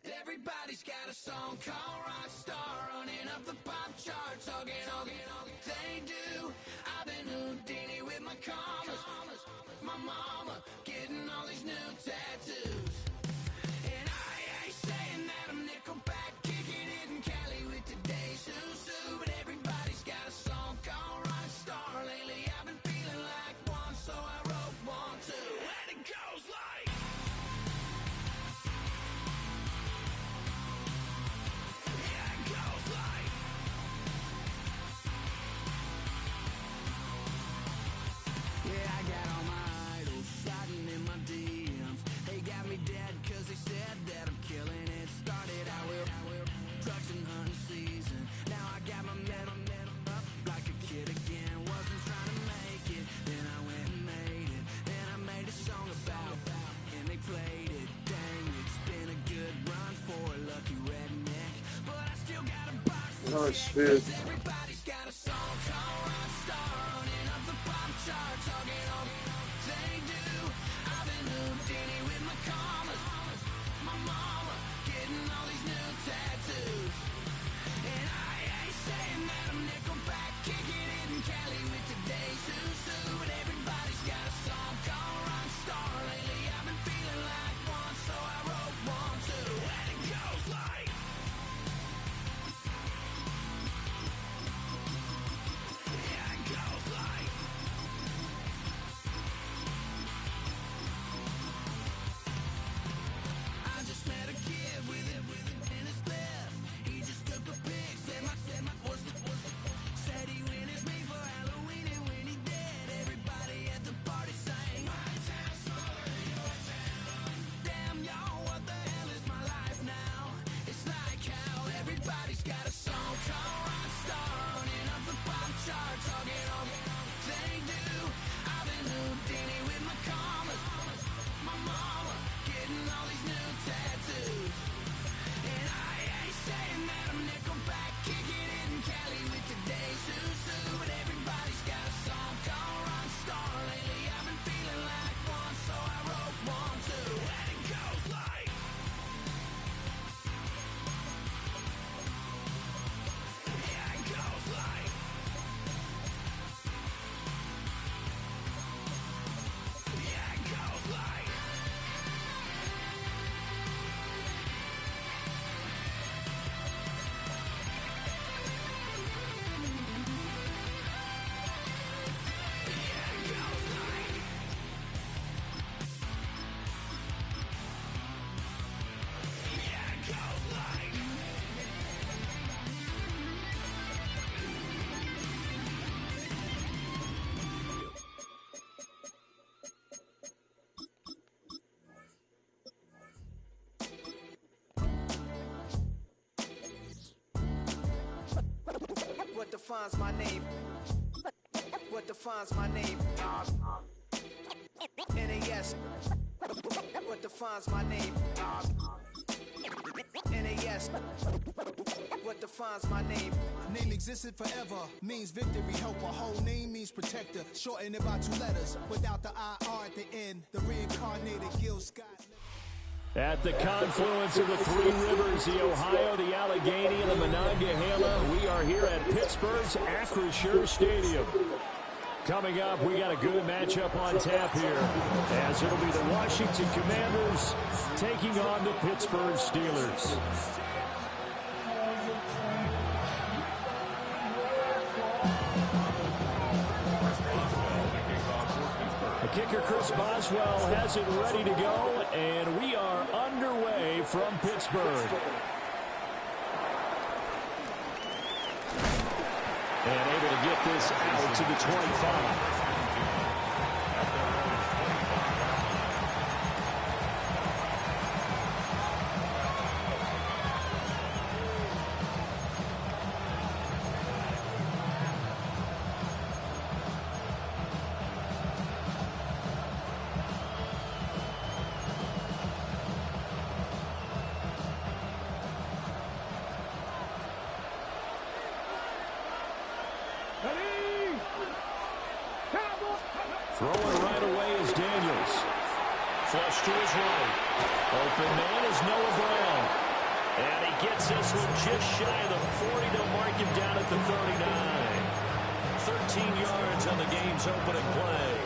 Everybody's got a song called Rockstar, running up the pop charts, all they do. I've been Houdini with my commas, my mama getting all these new tattoos. And I ain't saying that I'm Nickelback, kicking it in Cali with today's Susu, but everybody's got a song called Rockstar. Lately I've been feeling like one, so I wrote one too, and it goes like. Oh shit. Everybody's got a song called Rockstar, running up the pop charts, all they do. I've been Houdini with my commas, my mama getting all these new tattoos. And I ain't saying that I'm Nickelback, kicking it in Cali with today's Susu, but everybody's got a song called Rockstar. Lately I've been feeling like one, so I wrote one too, and it goes like. What defines my name? What defines my name? NAS. What defines my name? NAS. What defines my name? Name existed forever, means victory, helper. Whole name means protector. Shorten it by 2 letters, without the IR at the end. The reincarnated Gil Scott. At the confluence of the 3 rivers, the Ohio, the Allegheny, and the Monongahela, we are here at Pittsburgh's Acrisure Stadium. Coming up, we got a good matchup on tap here, as it'll be the Washington Commanders taking on the Pittsburgh Steelers. The kicker, Chris Boswell, has it ready to go, and we are underway from Pittsburgh. And able to get this out to the 25. Throwing right away is Daniels. Flush to his right. Open man is Noah Brown. And he gets this one just shy of the 40. They'll mark him down at the 39. 13 yards on the game's opening play.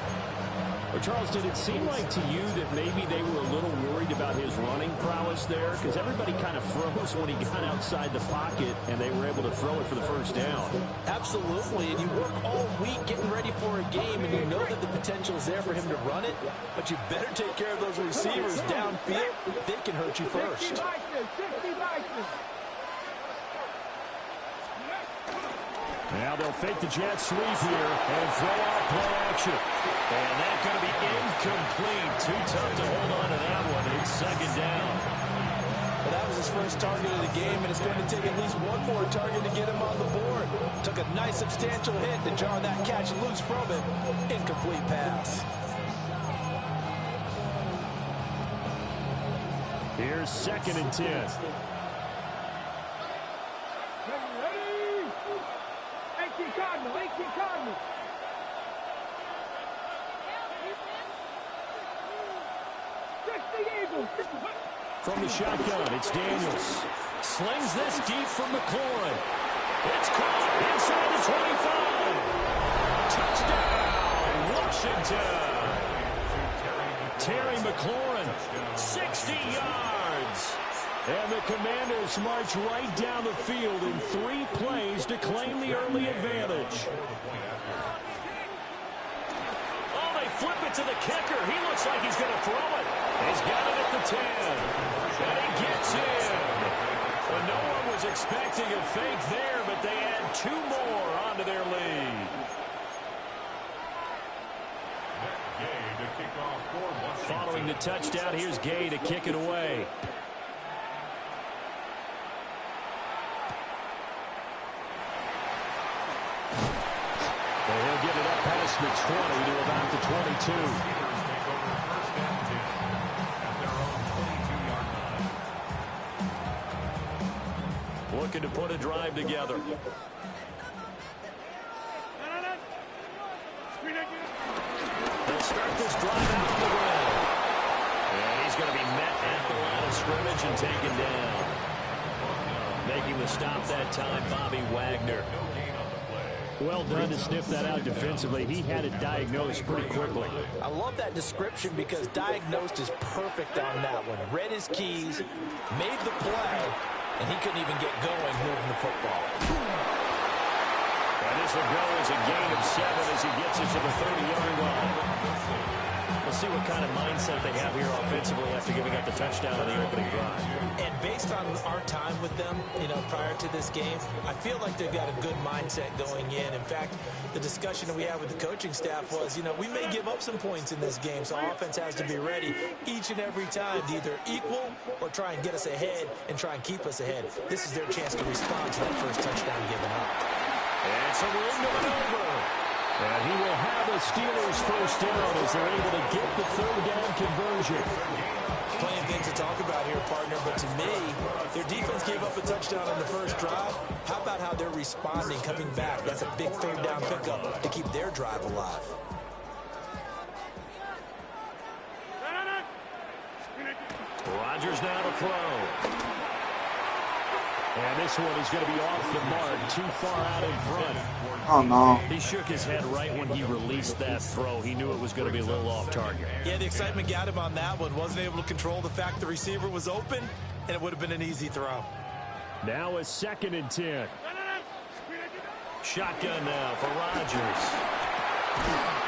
Well, Charles, did it seem like to you that maybe they were a little worried about his running prowess there? Because everybody kind of froze when he got outside the pocket, and they were able to throw it for the first down. Absolutely, and you work all week getting ready for a game, and you know that the potential is there for him to run it, but you better take care of those receivers downfield. They can hurt you first. Now they'll fake the jet sweep here and throw out play action. And that's going to be incomplete. Too tough to hold on to that one. It's second down. Well, that was his first target of the game, and it's going to take at least one more target to get him on the board. Took a nice substantial hit to jar that catch loose from it. Incomplete pass. Here's 2nd and 10. From the shotgun, it's Daniels. Slings this deep from McLaurin. It's caught inside the 25. Touchdown, Washington. Terry McLaurin, 60 yards. And the Commanders march right down the field in 3 plays to claim the early advantage. Oh, they flip it to the kicker. He looks like he's going to throw it. He's got it at the 10. And he gets in. Well, no one was expecting a fake there, but they add 2 more onto their lead. Following the touchdown, here's Gay to kick it away. He'll get it up past the 20 to about the 22. Looking to put a drive together. They'll start this drive out on the ground. And he's going to be met at the line of scrimmage and taken down. Making the stop that time, Bobby Wagner. Well done to sniff that out defensively. He had it diagnosed pretty quickly. I love that description because diagnosed is perfect on that one. Read his keys, made the play, and he couldn't even get going moving the football. And this will go as a gain of 7 as he gets it to the 30-yard line. We'll see what kind of mindset they have here offensively after giving up the touchdown on the opening drive. And based on our time with them, prior to this game, I feel like they've got a good mindset going in. In fact, the discussion that we had with the coaching staff was, we may give up some points in this game, so our offense has to be ready each and every time to either equal or try and get us ahead and try and keep us ahead. This is their chance to respond to that first touchdown given up. And it's a room to maneuver. And he will have the Steelers first down as they're able to get the 3rd down conversion. Plenty of things to talk about here, partner, but to me, their defense gave up a touchdown on the first drive. How about how they're responding, coming back? That's a big 3rd down pickup to keep their drive alive. Rodgers now to throw. And this one is going to be off the mark, too far out in front. Oh, no. He shook his head right when he released that throw. He knew it was going to be a little off target. Yeah, the excitement got him on that one. Wasn't able to control the fact the receiver was open, and it would have been an easy throw. Now a 2nd and 10. Shotgun now for Rodgers.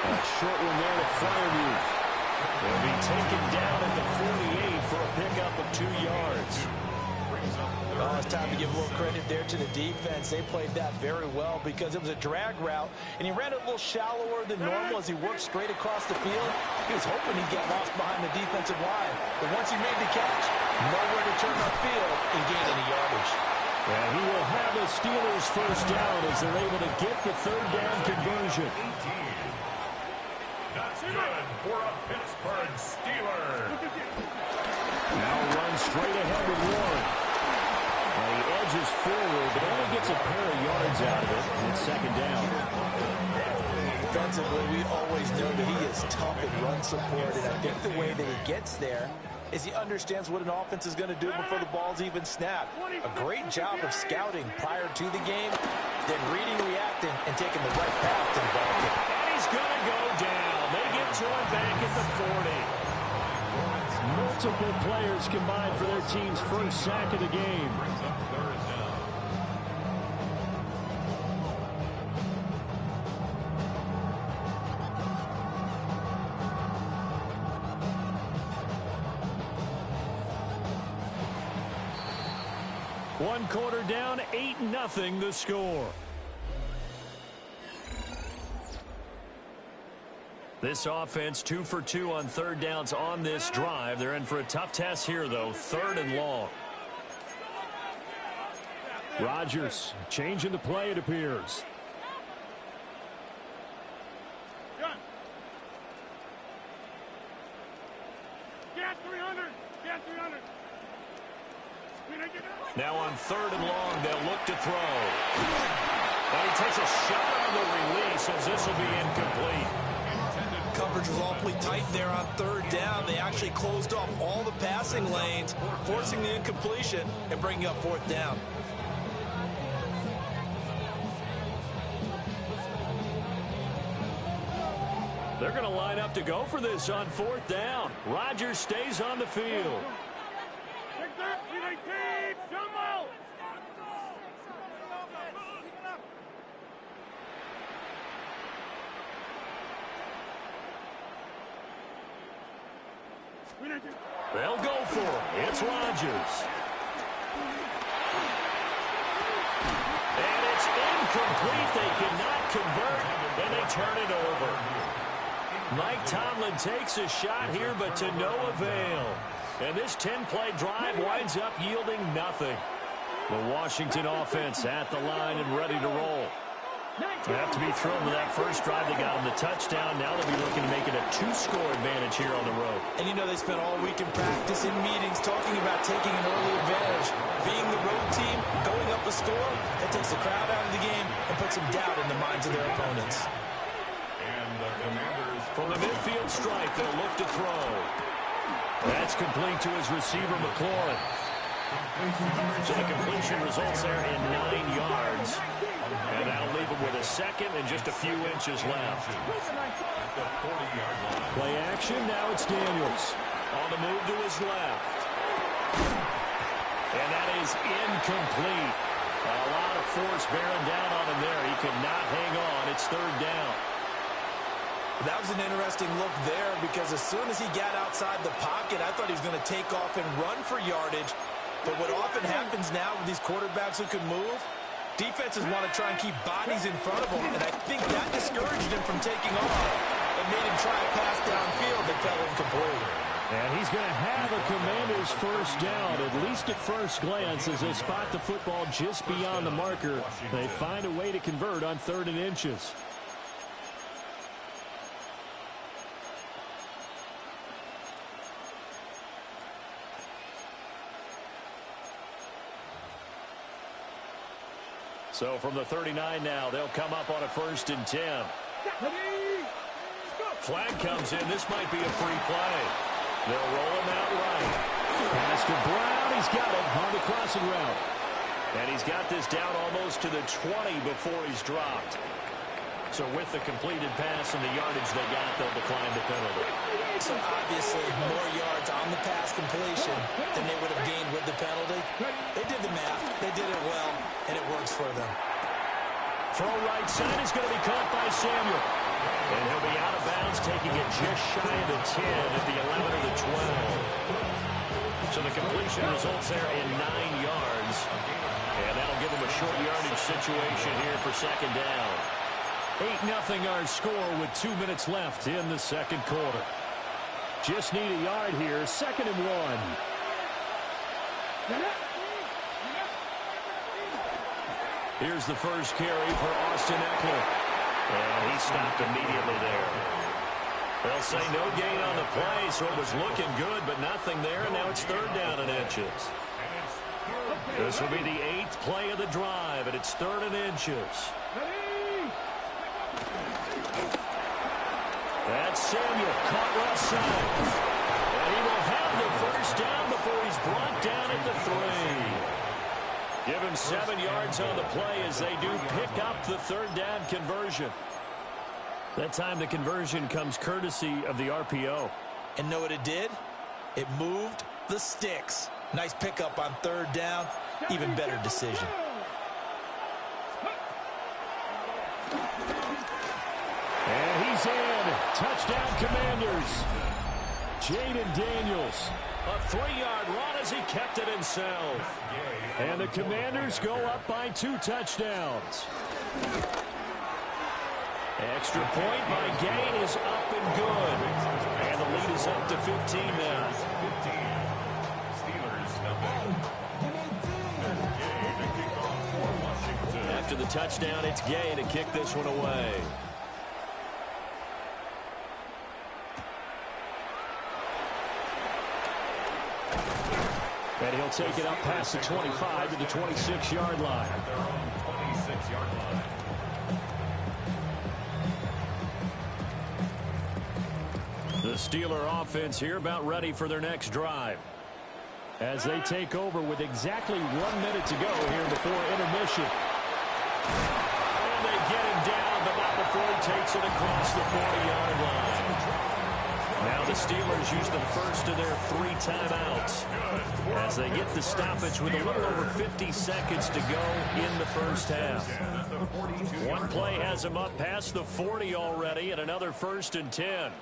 A short one there to Freiermuth. He'll be taken down at the 48 for a pickup of 2 yards. Oh, it's time to give a little credit there to the defense. They played that very well because it was a drag route, and he ran it a little shallower than normal as he worked straight across the field. He was hoping he'd get lost behind the defensive line, but once he made the catch, nowhere to turn upfield and gain any yardage. And he will have the Steelers first down as they're able to get the 3rd down conversion. That's good for a Pittsburgh Steeler. Now runs straight ahead with Warren. And he edges forward, but only gets a pair of yards out of it. And it's 2nd down. Defensively, we always know that he is tough in run support, and I think the way that he gets there is he understands what an offense is going to do before the ball's even snapped. A great job of scouting prior to the game, then reading, reacting, and taking the right path to the ball kick. And he's going to go down. They get to him back at the 40. Multiple players combined for their team's first sack of the game. One quarter down, 8-0 the score. This offense 2 for 2 on third downs on this drive. They're in for a tough test here, though. 3rd and long. Rodgers changing the play, it appears. Now on 3rd and long, they'll look to throw. And he takes a shot on the release as this will be incomplete. Coverage was awfully tight there on 3rd down. They actually closed off all the passing lanes, forcing the incompletion and bringing up 4th down. They're going to line up to go for this on 4th down. Rodgers stays on the field. They'll go for it. It's Rodgers. And it's incomplete. They cannot convert, and they turn it over. Mike Tomlin takes a shot here, but to no avail. And this 10-play drive winds up yielding nothing. The Washington offense at the line and ready to roll. They have to be thrilled with that first drive. They got them the touchdown. Now they'll be looking to make it a 2-score advantage here on the road. And you know they spent all week in practice, in meetings, talking about taking an early advantage. Being the road team, going up a score, that takes the crowd out of the game and puts some doubt in the minds of their opponents. From the midfield stripe, they'll look to throw. That's complete to his receiver, McLaurin. So the completion results there in 9 yards. And that'll leave him with a second and just a few inches left. Play action, now it's Daniels. On the move to his left. And that is incomplete. A lot of force bearing down on him there. He could not hang on. It's 3rd down. That was an interesting look there because as soon as he got outside the pocket, I thought he was going to take off and run for yardage. But what often happens now with these quarterbacks who can move, defenses want to try and keep bodies in front of him, and I think that discouraged him from taking off and made him try a pass downfield that fell incomplete. And he's going to have a Commander's first down, at least at first glance, as they spot the football just beyond the marker. They find a way to convert on 3rd and inches. So from the 39 now, they'll come up on a 1st and 10. Flag comes in. This might be a free play. They'll roll him out right. Pass to Brown. He's got it on the crossing route. And he's got this down almost to the 20 before he's dropped. So with the completed pass and the yardage they got, they'll decline the penalty. So obviously more yards on the pass completion than they would have gained with the penalty. They did the math. They did it well, and it works for them. Throw right side is going to be caught by Samuel. And he'll be out of bounds, taking it just shy of the 10 at the 11 or the 12. So the completion results there in 9 yards. And that'll give him a short yardage situation here for 2nd down. 8-0 our score with 2 minutes left in the 2nd quarter. Just need a yard here, 2nd and 1. Here's the first carry for Austin Eckler. And he stopped immediately there. They'll say no gain on the play, so it was looking good, but nothing there, and now it's 3rd down and inches. This will be the 8th play of the drive, and it's 3rd and inches. That's Samuel, caught left side. And he will have the first 7 yards on the play as they do pick up the third down conversion. That time the conversion comes courtesy of the RPO. And know what it did? It moved the sticks. Nice pickup on third down. Even better decision. And he's in. Touchdown, Commanders. Jaden Daniels. A 3-yard run as he kept it himself. And the Commanders go up by 2 touchdowns. Extra point by Gain is up and good. And the lead is up to 15 now. After the touchdown, it's Gay to kick this one away. And he'll take it up past the 25 to the 26-yard line. The Steeler offense here about ready for their next drive, as they take over with exactly 1 minute to go here before intermission. And they get him down, but not before he takes it across the 40-yard line. Now the Steelers use the first of their 3 timeouts as they get the stoppage with a little over 50 seconds to go in the first half. One play has them up past the 40 already, and another 1st and 10.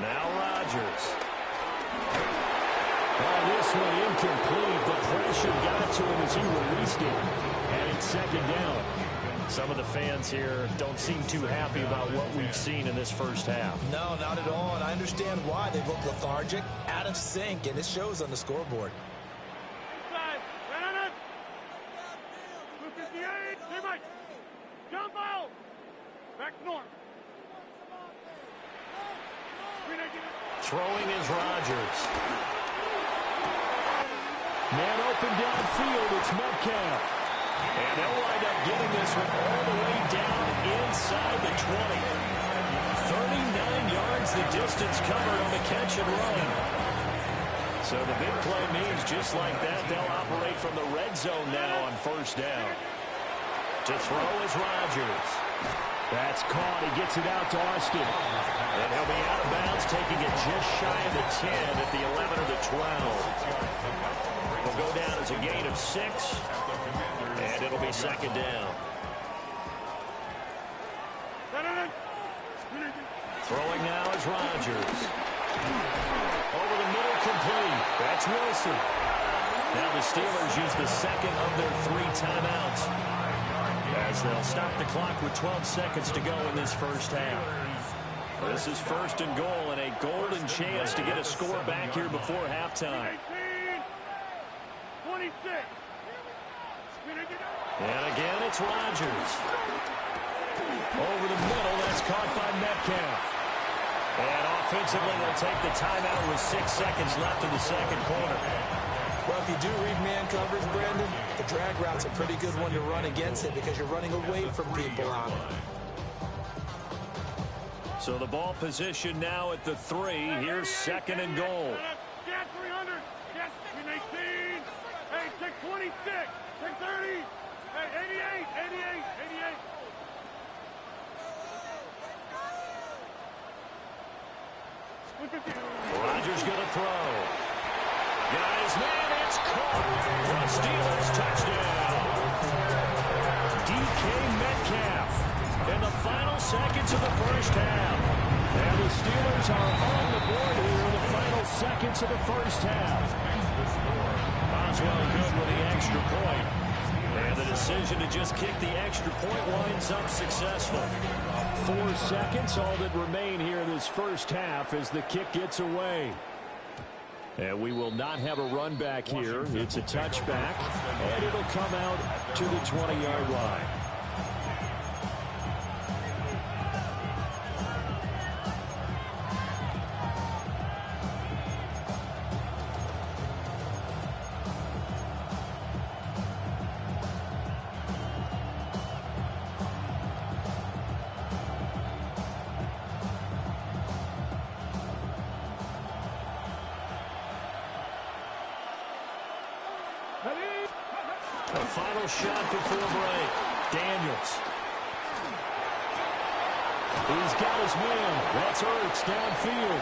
Now Rodgers. Oh, this one incomplete. The pressure got to him as he released it. And it's 2nd down. Some of the fans here don't seem too happy about what we've seen in this first half. No, not at all. And I understand why. They look lethargic, out of sync, and it shows on the scoreboard. Throwing is Rodgers. Man open downfield, it's Metcalf. And they'll wind up getting this one all the way down inside the 20. 39 yards the distance covered on the catch and run. So the big play means just like that, they'll operate from the red zone now on 1st down. To throw is Rodgers. That's caught. He gets it out to Austin. And he'll be out of bounds, taking it just shy of the 10 at the 11 or the 12. He'll go down as a gain of 6. And it'll be 2nd down. Throwing now is Rodgers. Over the middle, complete. That's Wilson. Now the Steelers use the 2nd of their 3 timeouts, as they'll stop the clock with 12 seconds to go in this first half. This is 1st and goal, and a golden chance to get a score back here before halftime. And again, it's Rodgers. Over the middle, that's caught by Metcalf. And offensively, they'll take the timeout with 6 seconds left in the 2nd quarter. Well, if you do read man coverage, Brandon, the drag route's a pretty good one to run against it because you're running away from people on it. So the ball position now at the 3. Here's 2nd and goal. Yes, 300. Yes, 18. Hey, check 26. Check 30. Hey, 88. Rodgers going to throw. Guys, man, it's caught. The Steelers touchdown. DK Metcalf in the final seconds of the first half. And the Steelers are on the board here in the final seconds of the first half. Boswell good with the extra point. And the decision to just kick the extra point winds up successful. 4 seconds, all that remain here in this first half as the kick gets away. And we will not have a run back here. It's a touchback, and it'll come out to the 20-yard line. A final shot before break. Daniels. He's got his man. That's Ertz downfield.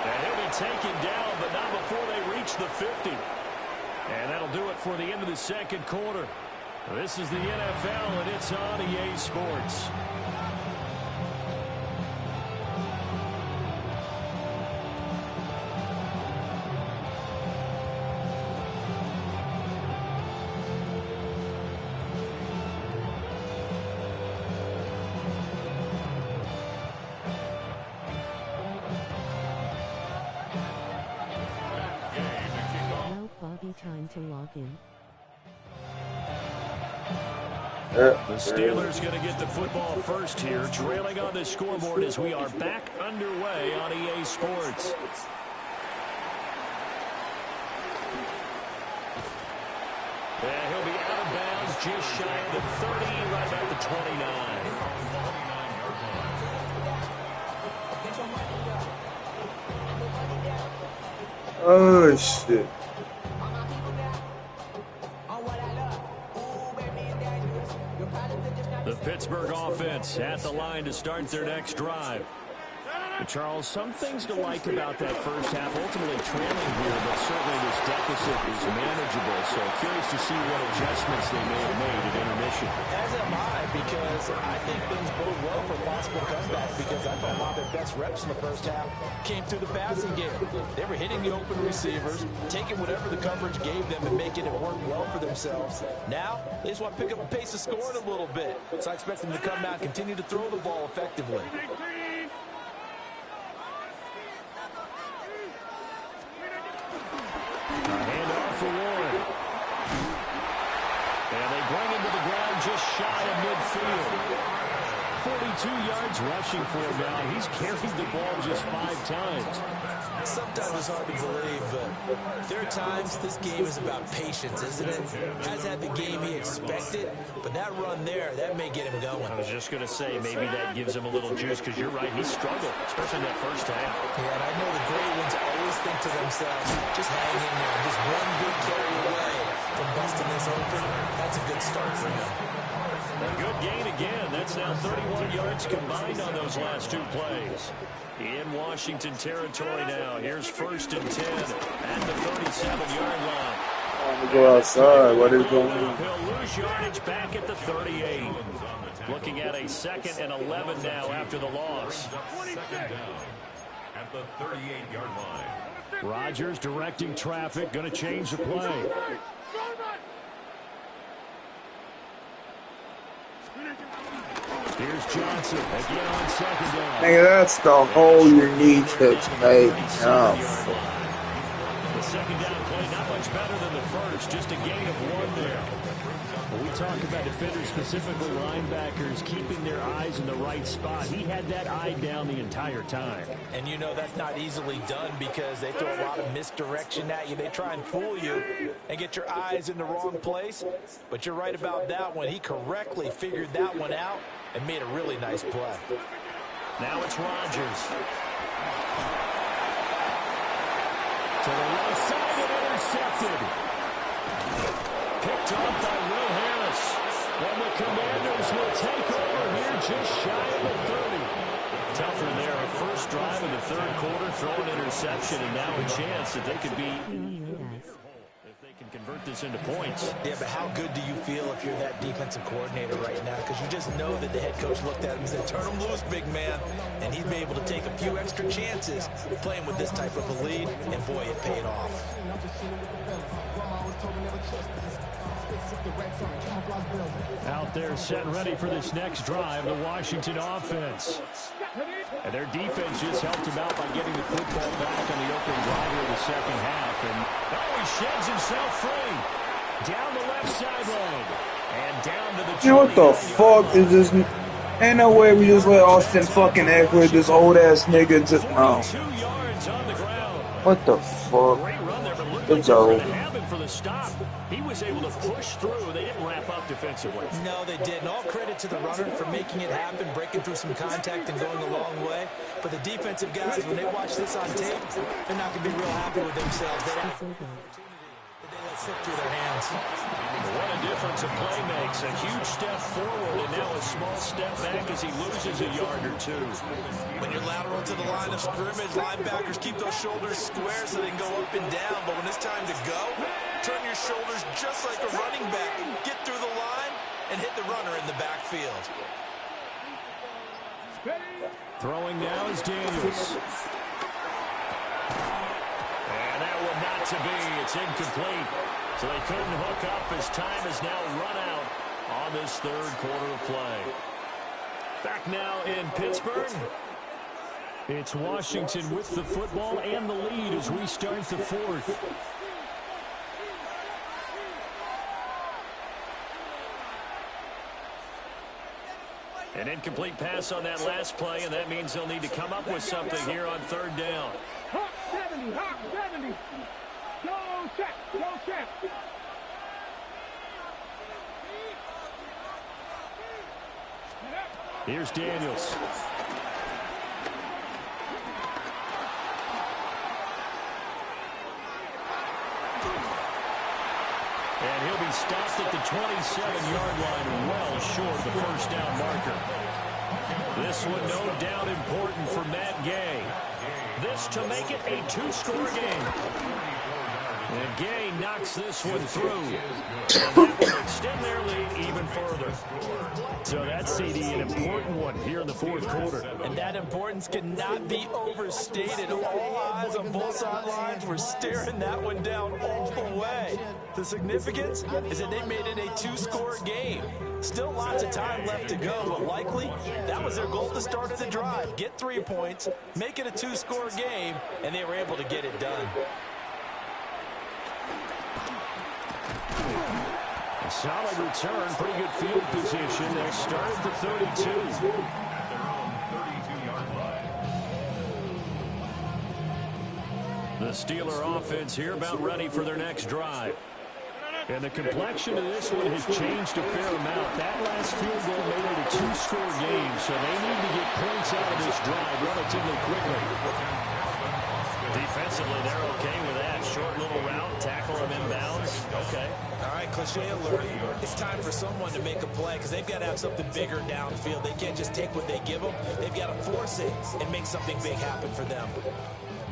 And he'll be taken down, but not before they reach the 50. And that'll do it for the end of the second quarter. This is the NFL, and it's on EA Sports. Time to log in. The Steelers going to get the football first here, trailing on the scoreboard as we are back underway on EA Sports. Yeah, he'll be out of bounds just shy of the 30, right about the 29. Oh, shit. The Pittsburgh offense at the line to start their next drive. Charles, some things to like about that first half. Ultimately trailing here, but certainly this deficit is manageable. So curious to see what adjustments they may have made at intermission. As am I, because I think things bode well for possible comeback, because I thought a lot of their best reps in the first half came through the passing game. They were hitting the open receivers, taking whatever the coverage gave them and making it work well for themselves. Now, they just want to pick up the pace of scoring a little bit. So I expect them to come out and continue to throw the ball effectively. Handoff for Warren. And they bring him to the ground just shy of midfield. 42 yards rushing for him now. He's carried the ball just 5 times. Sometimes it's hard to believe, but there are times this game is about patience, isn't it? Has had the game he expected, but that run there, that may get him going. I was just going to say, maybe that gives him a little juice, because you're right, he struggled, especially in that first half. Yeah, and I know the great ones always think to themselves, just hang in there, just one good carry away from busting this open. That's a good start for him. A good gain again. That's now 31 yards combined on those last 2 plays. In Washington territory now. Here's 1st and 10 at the 37-yard line. I'm gonna go outside. What is going on? He'll lose yardage back at the 38. Looking at a 2nd and 11 now after the loss. At the 38-yard line. Rodgers directing traffic. Going to change the play. Here's Johnson again on 2nd down. Nigga, that's the hole you need to make. Oh. The 2nd down play not much better than the first, just a gain of 1 there. When we talk about defenders, specifically linebackers, keeping their eyes in the right spot, he had that eye down the entire time. And you know that's not easily done, because they throw a lot of misdirection at you. They try and fool you and get your eyes in the wrong place. But you're right about that one. He correctly figured that one out and made a really nice play. Now it's Rodgers. To the right side and intercepted. Picked off by Will Harris. And the Commanders will take over here just shy of the 30. Tougher there. A first drive in the 3rd quarter, throw an interception, and now a chance that they could be if they can convert this into points. Yeah, but how good do you feel if you're that defensive coordinator right now? Because you just know that the head coach looked at him and said, turn him loose, big man. And he'd be able to take a few extra chances playing with this type of a lead, and boy, it paid off. Out there set ready for this next drive, the Washington offense. And their defense just helped him out by getting the football back on the opening drive of the 2nd half. And he sheds himself free. Down the left sideline. And down to the... You know what the fuck is this? Ain't no way we just let Austin fucking Eckler, this old ass nigga, just... No. 2 yards on the ground. What the fuck? Great run there, but looked like It's they were over. going to have him for the stop. He was able to push through. They didn't wrap up defensively. No, they didn't. All credit to the runner for making it happen, breaking through some contact and going a long way. But the defensive guys, when they watch this on tape, they're not going to be real happy with themselves. They let slip through their hands. What a difference a play makes. A huge step forward and now a small step back as he loses a yard or two. When you're lateral to the line of scrimmage, linebackers keep those shoulders square so they can go up and down. But when it's time to go, turn your shoulders just like a running back. Get through the line and hit the runner in the backfield. Throwing now is Daniels. And that one not to be. It's incomplete. So they couldn't hook up as time has now run out on this third quarter of play. Back now in Pittsburgh. It's Washington with the football and the lead as we start the fourth. An incomplete pass on that last play, and that means they'll need to come up with something here on third down. Hot 70, hot 70. Go check, go check. Here's Daniels. And he'll be stopped at the 27-yard line, well short of the first down marker. This one no doubt important for Matt Gay. This to make it a two-score game. And Gay knocks this one through. And that will extend their lead even further. So that's, CD, an important one here in the fourth quarter. And that importance cannot be overstated. All eyes on both sidelines were staring that one down all the way. The significance is that they made it a two-score game. Still lots of time left to go, but likely that was their goal at the start of the drive. Get 3 points, make it a two-score game, and they were able to get it done. A solid return, pretty good field position. They start at the 32. The Steeler offense here about ready for their next drive. And the complexion of this one has changed a fair amount. That last field goal made it a two-score game, so they need to get points out of this drive relatively quickly. Defensively, they're okay with that. Short little route, tackle them inbounds. Okay. All right, cliche alert. It's time for someone to make a play because they've got to have something bigger downfield. They can't just take what they give them. They've got to force it and make something big happen for them.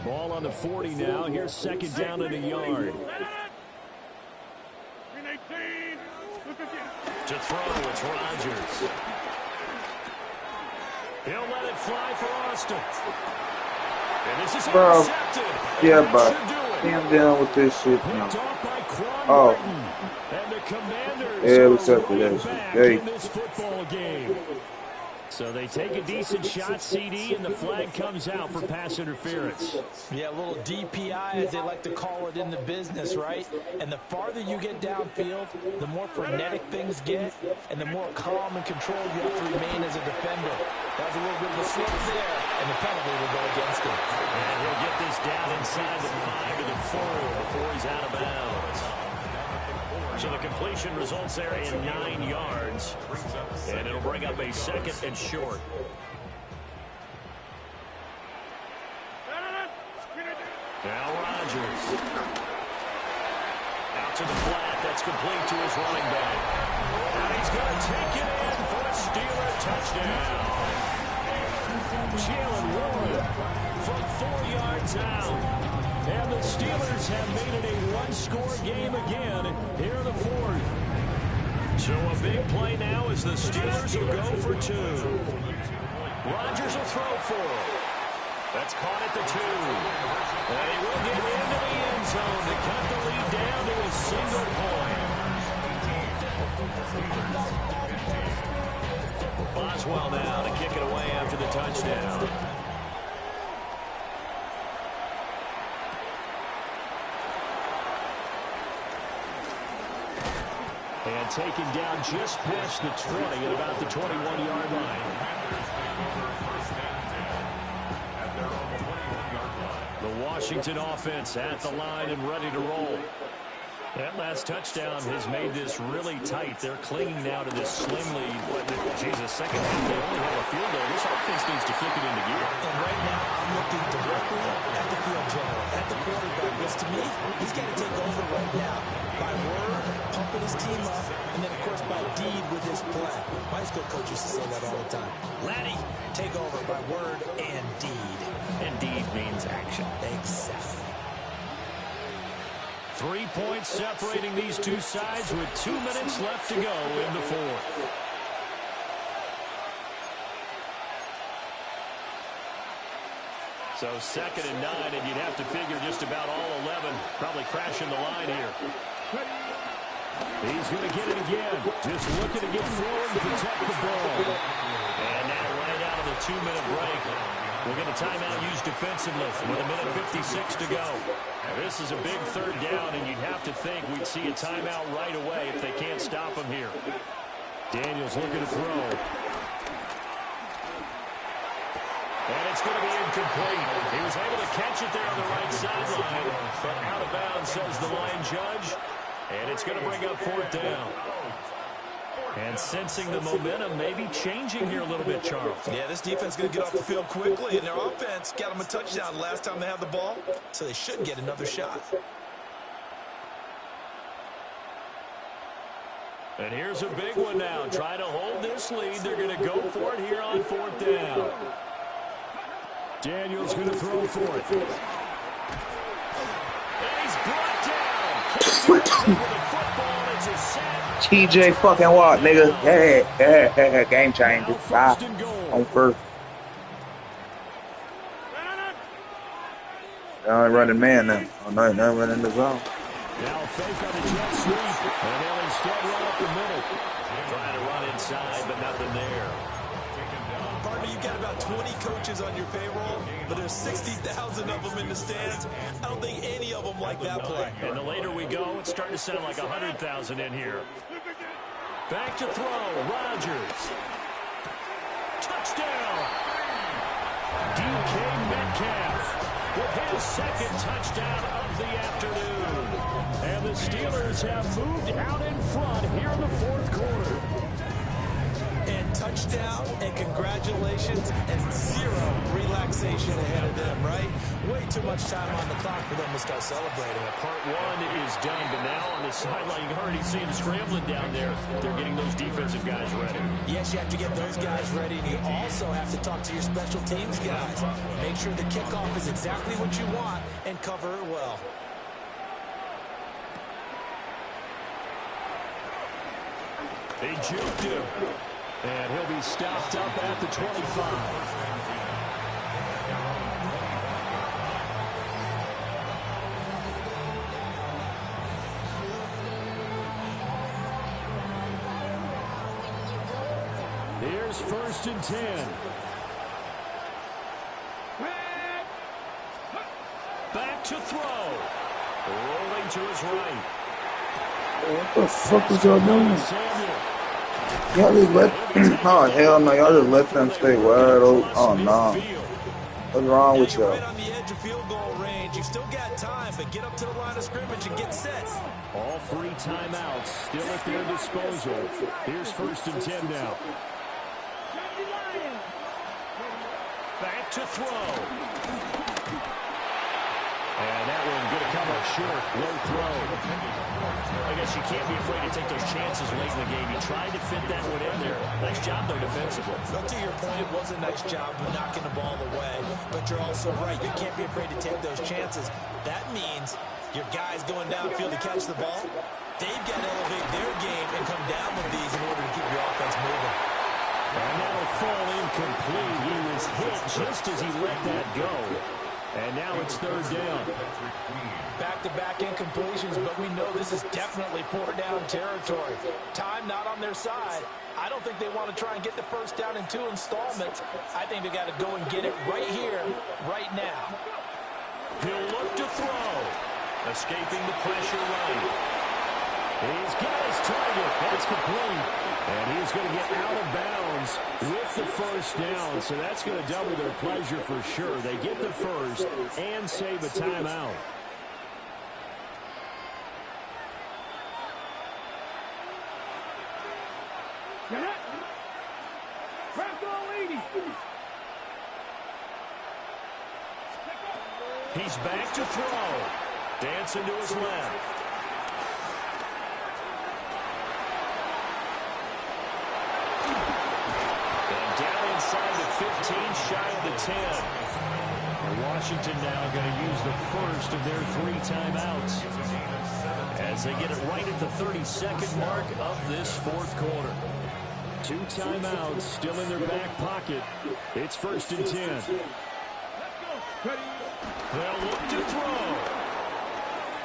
Ball on the 40 now. Here's second down and a yard. To throw, it's Rodgers. He'll let it fly for Austin. And this is intercepted. Yeah, but I'm down with this shit now. Oh. And the Commanders yeah, what's up with that shit? in this football game. So they take a decent shot, CD, and the flag comes out for pass interference. Yeah, a little DPI, as they like to call it in the business, right? And the farther you get downfield, the more frenetic things get, and the more calm and controlled you have to remain as a defender. That was a little bit of a slip there, and the penalty will go against him. And he'll get this down inside the 5 to the 4 before he's out of bounds. So the completion results there in 9 yards. And it'll bring up a second and short. Now Rodgers. Out to the flat. That's complete to his running back. And he's going to take it in for a Steeler touchdown. Jalen Warren from 4 yards out. And the Steelers have made it a one-score game again here in the fourth. So a big play now as the Steelers will go for 2. Rodgers will throw for it. That's caught at the 2. And he will get into the end zone to cut the lead down to a single point. Boswell now to kick it away after the touchdown. And taken down just past the 20 at about the 21-yard line. The Washington offense at the line and ready to roll. That last touchdown has made this really tight. They're clinging now to this slim lead. Jesus, second half, they only have a field goal. This offense needs to kick it into gear. And right now, I'm looking directly at the field general, at the quarterback. Because to me, he's got to take over right now. By word, pumping his team up, and then, of course, by deed with his play. My high school coach used to say that all the time. Laddie, take over by word and deed. And deed means action. Exactly. 3 points separating these two sides with 2 minutes left to go in the fourth. So 2nd and 9, and you'd have to figure just about all 11 probably crashing the line here. He's going to get it again. Just looking to get forward to protect the ball. And now right out of the 2-minute break, we'll get a timeout used defensively with 1:56 to go. Now, this is a big 3rd down, and you'd have to think we'd see a timeout right away if they can't stop him here. Daniels looking to throw. And it's going to be incomplete. He was able to catch it there on the right sideline, but out of bounds, says the line judge. And it's going to bring up 4th down. And sensing the momentum maybe changing here a little bit, Charles. Yeah, this defense is going to get off the field quickly, and their offense got them a touchdown last time they had the ball, so they should get another shot. And here's a big one now. Trying to hold this lead. They're going to go for it here on 4th down. Daniels going to throw for it. And he's brought down. With the football, it's a sack. TJ fucking Watt, nigga. Yeah. Game changer. Bye. On 1st. Now I'm running man now. Oh, no, now I'm running the zone. Now fake on the jet sweep. And they'll instead run up the middle. Trying to run inside, but nothing there. Partner, you've got about 20 coaches on your payroll, but there's 60,000 of them in the stands. I don't think any of them like that play. And the later we go, it's starting to sound like 100,000 in here. Back to throw. Rodgers. Touchdown. DK Metcalf with his 2nd touchdown of the afternoon. And the Steelers have moved out in front here in the 4th quarter. And touchdown, and congratulations, and 0 relaxation ahead of them, right? Way too much time on the clock for them to start celebrating. Part 1 is done, but now on the sideline, you can already see them scrambling down there. They're getting those defensive guys ready. Yes, you have to get those guys ready, and you also have to talk to your special teams guys. Make sure the kickoff is exactly what you want and cover it well. They juked him. And he'll be stopped up at the 25. Here's 1st and 10. Back to throw. Rolling to his right. What the fuck is y'all doing? Y'all just let, oh hell no, y'all just let them stay wide open. Oh no. What's wrong with y'all? Right on the edge of field goal range. You've still got time, but get up to the line of scrimmage and get set. All 3 timeouts still at their disposal. Here's 1st and 10 now. Back to throw. And that one going to come up short. Low throw. I guess you can't be afraid to take those chances late in the game. You tried to fit that one in there. Nice job, though, defensively. But to your point, it was a nice job of knocking the ball away. But you're also right. You can't be afraid to take those chances. That means your guys going downfield to catch the ball, they've got to elevate their game and come down with these in order to keep your offense moving. And that'll fall incomplete. He was hit just as he let that go. And now it's 3rd down. Back-to-back incompletions, but we know this is definitely 4th-down territory. Time not on their side. I don't think they want to try and get the 1st down in 2 installments. I think they got to go and get it right here, right now. He'll look to throw. Escaping the pressure right. He's got his target. That's complete. And he's going to get out of bounds with the 1st down. So that's going to double their pleasure for sure. They get the 1st and save a timeout. He's back to throw. Dancing to his left. And down inside the 15, shy of the 10. Washington now going to use the first of their 3 timeouts as they get it right at the 32nd mark of this fourth quarter. 2 timeouts still in their back pocket. It's 1st and 10. They'll look to throw.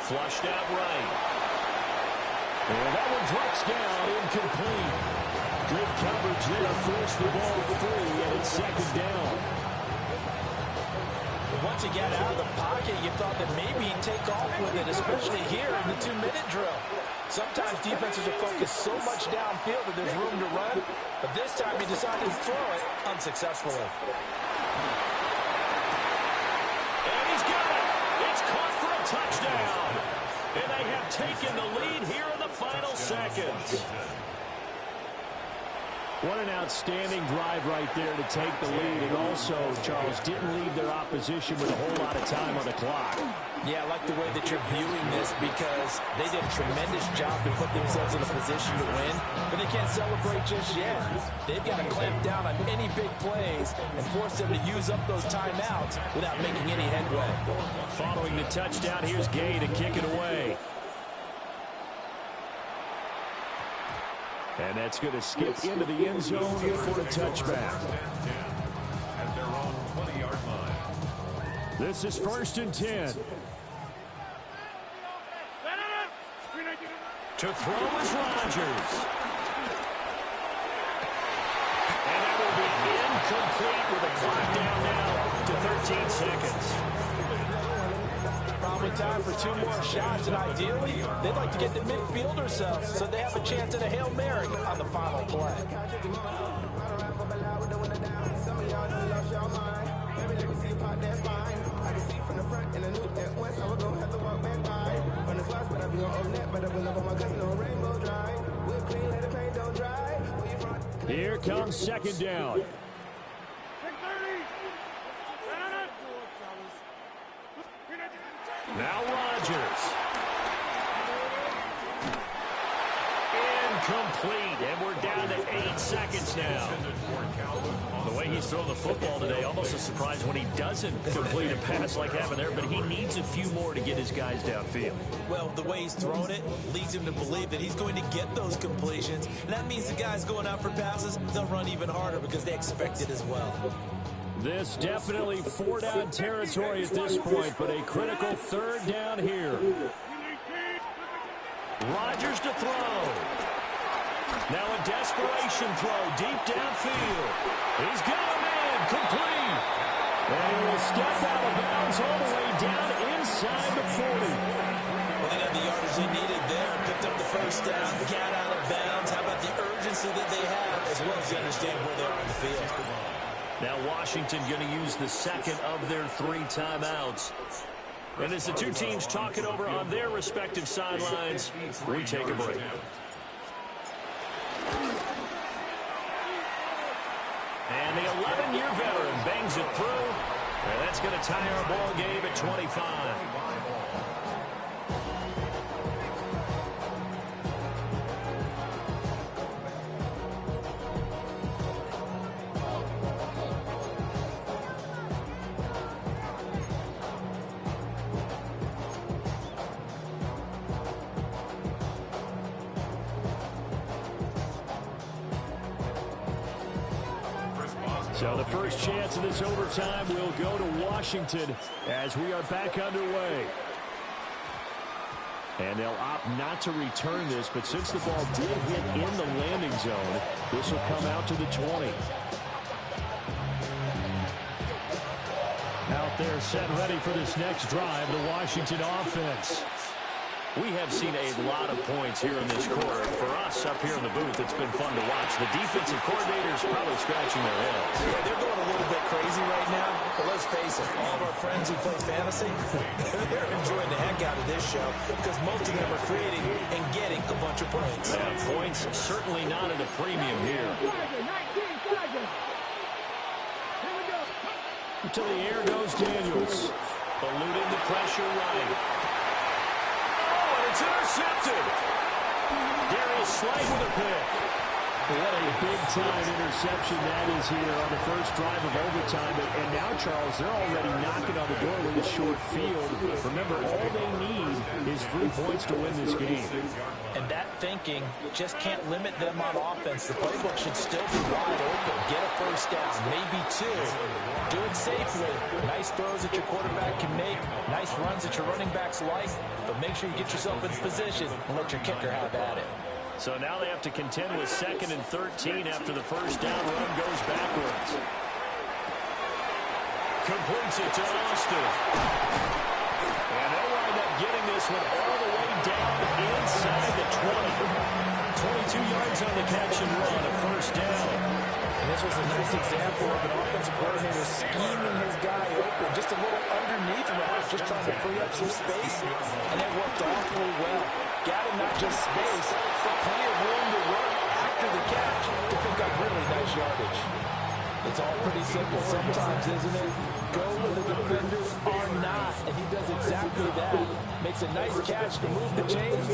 Flushed out right. And that one drops down, incomplete. Good coverage there, forced the ball free, and it's 2nd down. Once he got out of the pocket, you thought that maybe he'd take off with it, especially here in the 2-minute drill. Sometimes defenses are focused so much downfield that there's room to run, but this time he decided to throw it unsuccessfully. And he's got it. It's caught for a touchdown. And they have taken the lead here in the final seconds. What an outstanding drive right there to take the lead. And also, Charles, didn't leave their opposition with a whole lot of time on the clock. Yeah, I like the way that you're viewing this because they did a tremendous job to put themselves in a position to win, but they can't celebrate just yet. They've got to clamp down on any big plays and force them to use up those timeouts without making any headway. Following the touchdown, here's Gay to kick it away. And that's going to skip into the end zone for a touchback. At their own 20-yard line. This is 1st and 10. To throw is Rodgers. And that will be incomplete with a clock down now to 13 seconds. Probably time for 2 more shots, and ideally, they'd like to get the midfield or so they have a chance at a Hail Mary on the final play. Here comes 2nd down. Now Rodgers. Incomplete, and we're down to 8 seconds now. The way he's thrown the football today, almost a surprise when he doesn't complete a pass like happened there, but he needs a few more to get his guys downfield. Well, the way he's thrown it leads him to believe that he's going to get those completions, and that means the guys going out for passes, they'll run even harder because they expect it as well. This definitely 4-down territory at this point, but a critical 3rd down here. Rodgers to throw. Now a desperation throw deep downfield. He's got a man complete. And he will step out of bounds all the way down inside the 40. Well, they got the yardage they needed there. Picked up the 1st down, got out of bounds. How about the urgency that they have, as well as they understand where they are on the field. Now Washington going to use the 2nd of their 3 timeouts. And as the 2 teams talk it over on their respective sidelines, we take a break. And the 11-year veteran bangs it through. And that's going to tie our ball game at 25. So the first chance of this overtime will go to Washington as we are back underway. And they'll opt not to return this, but since the ball did hit in the landing zone, this will come out to the 20. Out there set ready for this next drive, the Washington offense. We have seen a lot of points here in this quarter. For us up here in the booth, it's been fun to watch. The defensive coordinators probably scratching their heads. Yeah, they're going a little bit crazy right now. But let's face it, all of our friends who play fantasy, they're enjoying the heck out of this show because most of them are creating and getting a bunch of points. Yeah, points certainly not at a premium here. To the air goes Daniels. Eluding the pressure right. It's intercepted. Darius Slade with a pick. What a big-time interception that is here on the first drive of overtime. And now, Charles, they're already knocking on the door with a short field. Remember, all they need is 3 points to win this game. And that thinking just can't limit them on offense. The playbook should still be wide open. Get a first down, maybe 2. Do it safely. Nice throws that your quarterback can make. Nice runs that your running backs like. But make sure you get yourself in position and let your kicker have at it. So now they have to contend with 2nd and 13 after the first down run goes backwards. Completes it to Austin. And they'll wind up getting this one all the way down inside the 20. 22 yards on the catch and run, a first down. And this was a nice example of an offensive coordinator scheming his guy open, just a little underneath route, just trying to free up some space, and it worked awfully well. Got him not just space, but plenty of room to run after the catch to pick up really nice yardage. It's all pretty simple sometimes, isn't it? Go where the defenders are not, and he does exactly that. Makes a nice catch to move the chains.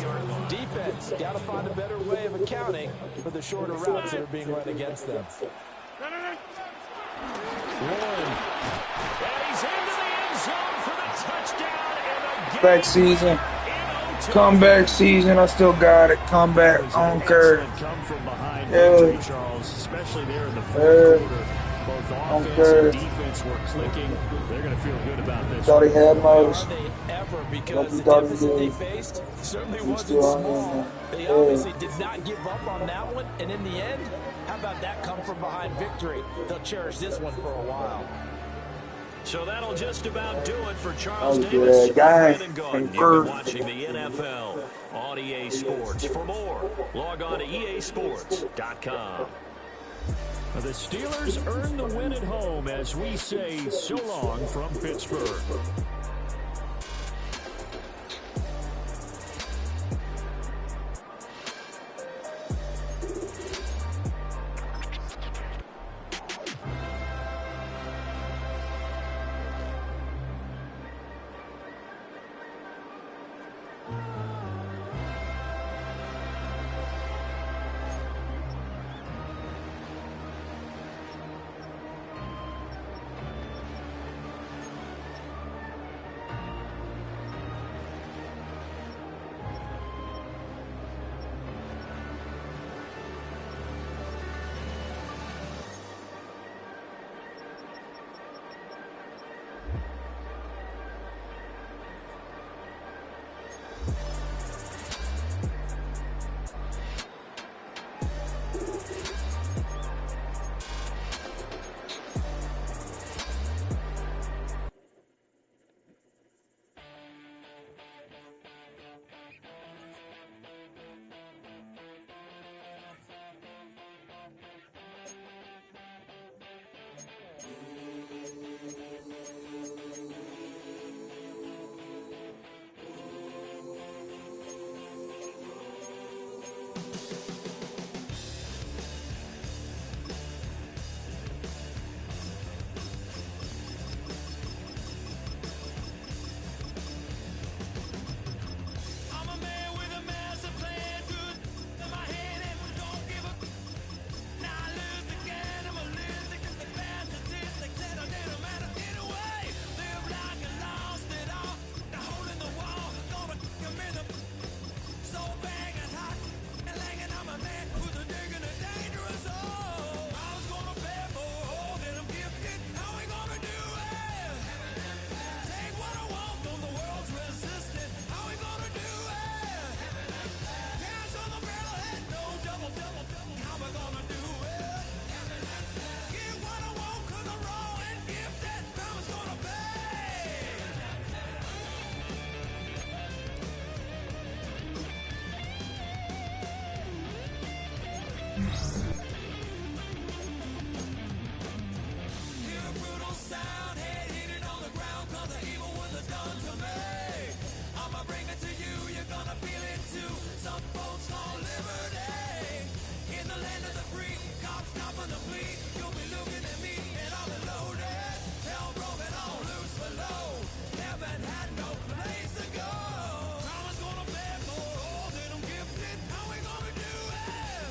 Defense, got to find a better way of accounting for the shorter routes that are being run against them. Warren. And he's into the end zone for the touchdown. And again, Back season. Comeback season. I still got it. Comeback. I don't care. Come from behind Yeah. Charles, especially there in the fourth quarter. Both offense and defense were clicking. They're going to feel good about this. Thought he had noticed. Are they ever? Because the deficit they faced certainly wasn't small. They obviously did not give up on that one. And in the end, how about that come from behind victory? They'll cherish this one for a while. So that'll just about do it for Charles Oh, Davis. yeah, guy. You've been watching the NFL on EA Sports. For more, log on to easports.com. The Steelers earn the win at home as we say so long from Pittsburgh. folks on liberty. In the land of the free, cops stopping the fleet. You'll be looking at me and I'll be loaded. Hell broken all loose below. Heaven had no place to go. Karma's gonna beg more all than I'm gifted. How we gonna do it?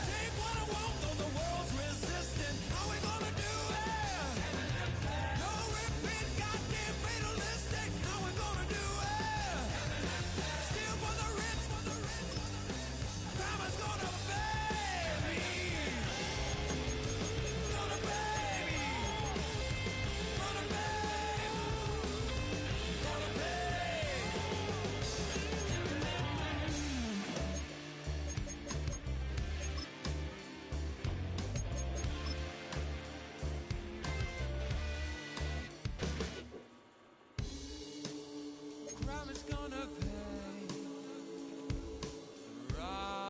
Take what I want, though the world's resistant. How we gonna do it? No repeat, goddamn fatalistic. How we gonna do it? Steal for the rich, for the rich. Karma's gonna pay me. Gonna pay me. Gonna pay. Gonna pay. Crime is gonna pay.